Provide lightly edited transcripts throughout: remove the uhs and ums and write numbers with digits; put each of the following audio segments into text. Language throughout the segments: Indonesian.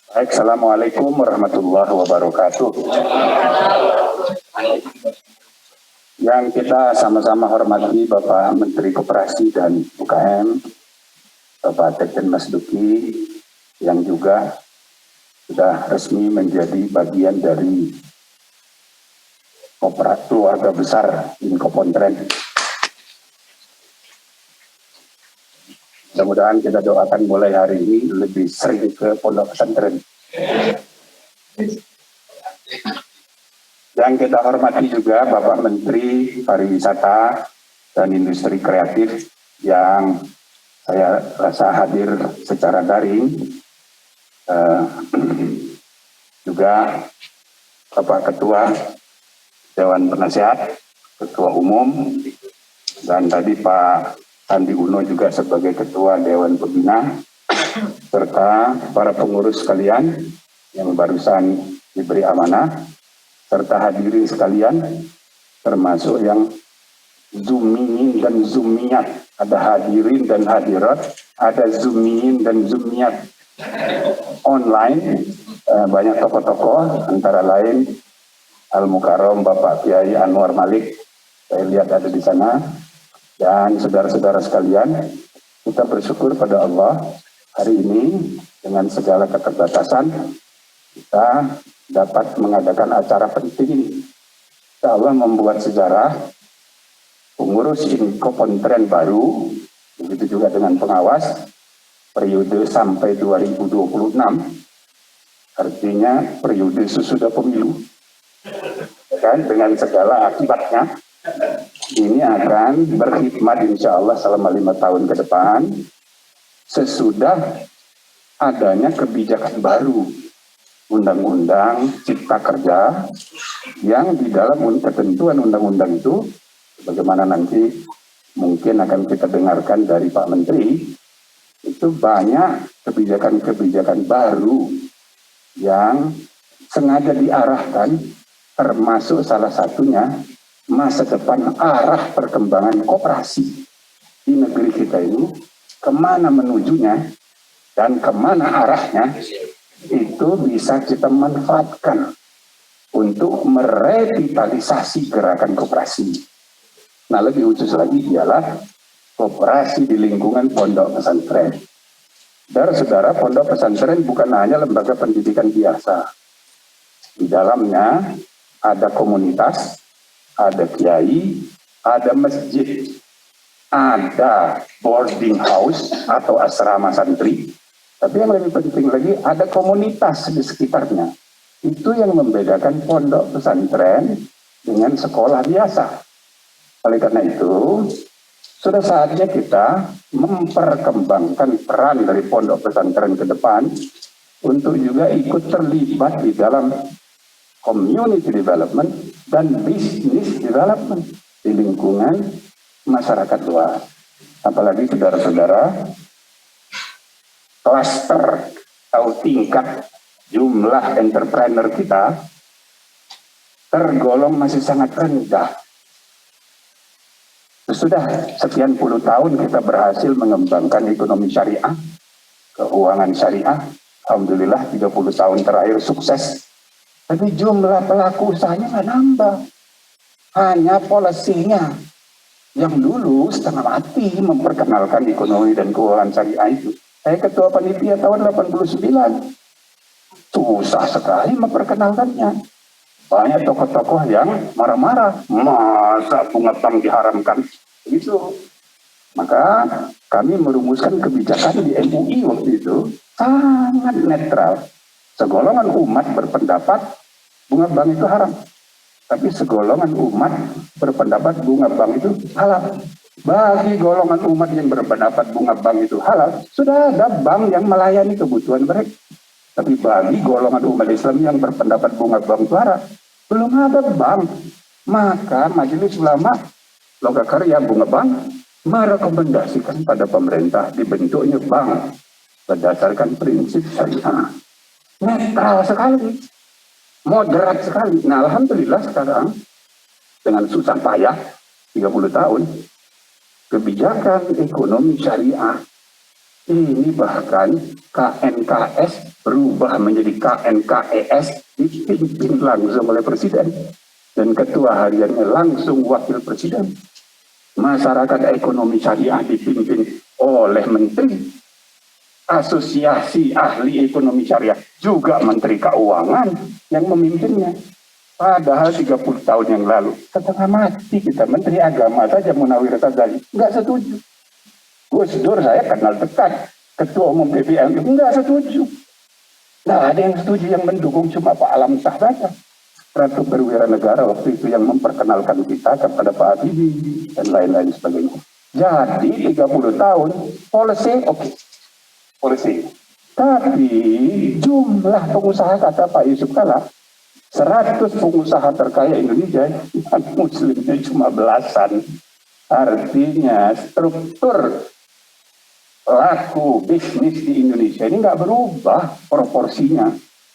Baik, Assalamualaikum warahmatullahi wabarakatuh. Yang kita sama-sama hormati Bapak Menteri Koperasi dan UKM, Bapak Teten Mas Duki, yang juga sudah resmi menjadi bagian dari keluarga besar Inkopontren. Mudah-mudahan kita doakan mulai hari ini lebih sering ke pondok pesantren. Yang kita hormati juga Bapak Menteri Pariwisata dan Industri Kreatif yang saya rasa hadir secara daring. Juga Bapak Ketua Dewan Penasehat, Ketua Umum, dan tadi Pak Sandi Uno juga sebagai Ketua Dewan Pembina, serta para pengurus sekalian yang barusan diberi amanah, serta hadirin sekalian, termasuk yang zoomin dan zoomiat, ada hadirin dan hadirat, ada zoomin dan zoomiat online, banyak tokoh-tokoh, antara lain Al-Mukarram Bapak Kiai Anwar Malik, saya lihat ada di sana. Dan saudara-saudara sekalian, kita bersyukur pada Allah hari ini dengan segala keterbatasan kita dapat mengadakan acara penting ini. Insya Allah membuat sejarah, pengurus Inkopontren baru, begitu juga dengan pengawas, periode sampai 2026, artinya periode sesudah pemilu. Dan dengan segala akibatnya, ini akan berkhidmat insya Allah selama 5 tahun ke depan sesudah adanya kebijakan baru Undang-Undang Cipta Kerja yang di dalam ketentuan undang-undang itu, bagaimana nanti mungkin akan kita dengarkan dari Pak Menteri, itu banyak kebijakan-kebijakan baru yang sengaja diarahkan, termasuk salah satunya masa depan arah perkembangan koperasi di negeri kita ini, kemana menujunya dan kemana arahnya, itu bisa kita manfaatkan untuk merevitalisasi gerakan koperasi. Nah, lebih khusus lagi ialah koperasi di lingkungan pondok pesantren. Saudara-saudara, pondok pesantren bukan hanya lembaga pendidikan biasa. Di dalamnya ada komunitas, ada kiai, ada masjid, ada boarding house atau asrama santri. Tapi yang lebih penting lagi, ada komunitas di sekitarnya. Itu yang membedakan pondok pesantren dengan sekolah biasa. Oleh karena itu, sudah saatnya kita memperkembangkan peran dari pondok pesantren ke depan untuk juga ikut terlibat di dalam community development dan business development di lingkungan masyarakat luas. Apalagi saudara-saudara, klaster atau tingkat jumlah entrepreneur kita tergolong masih sangat rendah. Sudah sekian puluh tahun kita berhasil mengembangkan ekonomi syariah, keuangan syariah. Alhamdulillah 30 tahun terakhir sukses. Tapi jumlah pelaku usahanya nggak nambah. Hanya polisinya yang dulu setengah mati memperkenalkan ekonomi dan keuangan syariah itu. Saya ketua panitia tahun 89. Susah sekali memperkenalkannya. Banyak tokoh-tokoh yang marah-marah. Masa bunga bank diharamkan? Begitu. Maka kami merumuskan kebijakan di MUI waktu itu sangat netral. Segolongan umat berpendapat bunga bank itu haram. Tapi segolongan umat berpendapat bunga bank itu halal. Bagi golongan umat yang berpendapat bunga bank itu halal, sudah ada bank yang melayani kebutuhan mereka. Tapi bagi golongan umat Islam yang berpendapat bunga bank itu haram, belum ada bank. Maka Majelis Ulama Lokakarya Bunga Bank merekomendasikan pada pemerintah dibentuknya bank berdasarkan prinsip syariah. Netral sekali, moderat sekali. Nah, alhamdulillah sekarang dengan susah payah 30 tahun kebijakan ekonomi syariah Ini bahkan KNKS berubah menjadi KNKES, dipimpin langsung oleh Presiden. Dan ketua hariannya langsung wakil Presiden. Masyarakat ekonomi syariah dipimpin oleh Menteri. Asosiasi ahli ekonomi syariah juga Menteri Keuangan yang memimpinnya. Padahal 30 tahun yang lalu, setengah mati kita, Menteri Agama saja Munawir Tadali, nggak setuju. Gus Dur saya kenal dekat, Ketua Umum PPM, nggak setuju. Nggak ada yang setuju, yang mendukung cuma Pak Alam Shah saja. Ratu Perwira Negara waktu itu yang memperkenalkan kita kepada Pak Habibie dan lain-lain sebagainya. Jadi 30 tahun, policy oke. Policy. Tapi jumlah pengusaha, kata Pak Yusuf Kala, 100 pengusaha terkaya Indonesia, yang muslimnya cuma belasan. Artinya struktur laku bisnis di Indonesia ini nggak berubah proporsinya.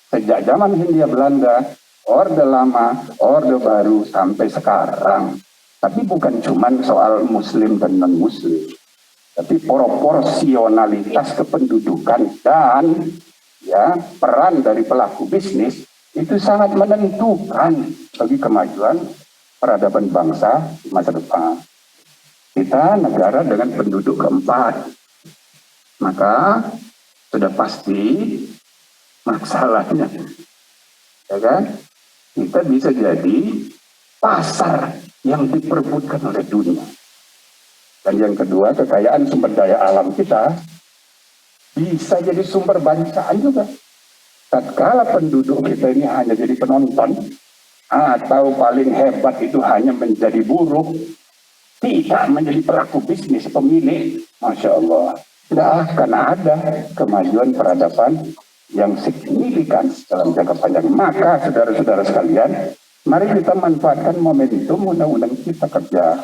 Sejak zaman Hindia Belanda, Orde Lama, Orde Baru, sampai sekarang. Tapi bukan cuma soal muslim dan non-muslim. Tapi proporsionalitas kependudukan dan ya peran dari pelaku bisnis itu sangat menentukan bagi kemajuan peradaban bangsa di masa depan. Kita negara dengan penduduk keempat, maka sudah pasti masalahnya, ya kan? Kita bisa jadi pasar yang diperebutkan oleh dunia. Dan yang kedua, kekayaan sumber daya alam kita bisa jadi sumber bancaan juga. Tatkala penduduk kita ini hanya jadi penonton, atau paling hebat itu hanya menjadi buruh, tidak menjadi pelaku bisnis, pemilik, Masya Allah, tidak akan ada kemajuan peradaban yang signifikan dalam jangka panjang. Maka saudara-saudara sekalian, mari kita manfaatkan momentum undang-undang Cipta Kerja.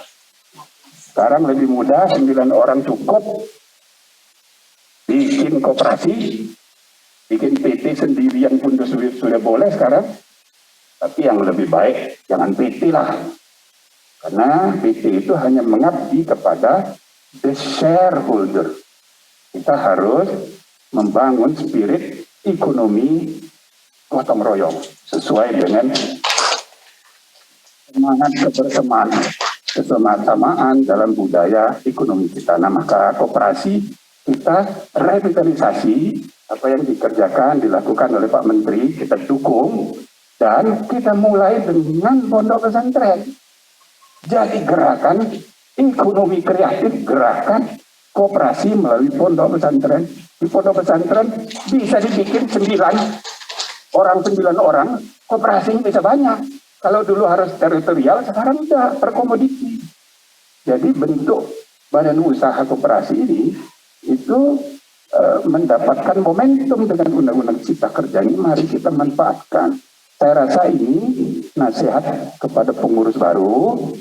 Sekarang lebih mudah, 9 orang cukup, bikin koperasi, bikin PT sendirian pun sudah boleh sekarang. Tapi yang lebih baik jangan PT lah. Karena PT itu hanya mengabdi kepada the shareholder. Kita harus membangun spirit ekonomi gotong royong sesuai dengan semangat kebersamaan dalam budaya ekonomi kita. Nah, maka koperasi kita revitalisasi, apa yang dikerjakan, dilakukan oleh Pak Menteri, kita dukung, dan kita mulai dengan pondok pesantren. Jadi gerakan ekonomi kreatif, gerakan koperasi melalui pondok pesantren. Di pondok pesantren bisa dibikin 9 orang, koperasi bisa banyak. Kalau dulu harus teritorial, sekarang sudah per komoditi. Jadi bentuk badan usaha koperasi ini itu mendapatkan momentum dengan undang-undang Cipta Kerja ini. Mari kita manfaatkan. Saya rasa ini nasihat kepada pengurus baru.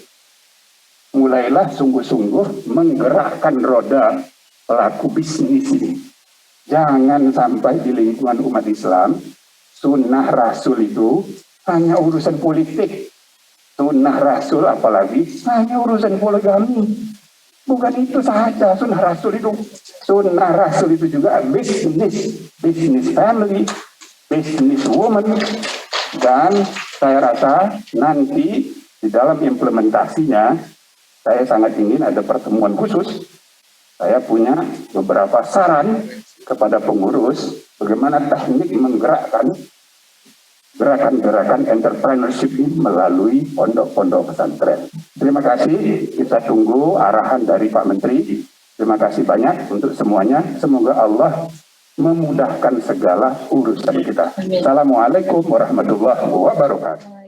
Mulailah sungguh-sungguh menggerakkan roda pelaku bisnis ini. Jangan sampai di lingkungan umat Islam, sunnah Rasul itu hanya urusan politik. Sunnah Rasul apalagi hanya urusan poligami. Bukan itu saja sunnah Rasul itu. Sunnah Rasul itu juga bisnis family, bisnis woman. Dan saya rasa nanti di dalam implementasinya, saya sangat ingin ada pertemuan khusus. Saya punya beberapa saran kepada pengurus bagaimana teknik menggerakkan gerakan-gerakan entrepreneurship ini melalui pondok-pondok pesantren. Terima kasih, kita tunggu arahan dari Pak Menteri. Terima kasih banyak untuk semuanya. Semoga Allah memudahkan segala urusan kita. Assalamualaikum warahmatullahi wabarakatuh.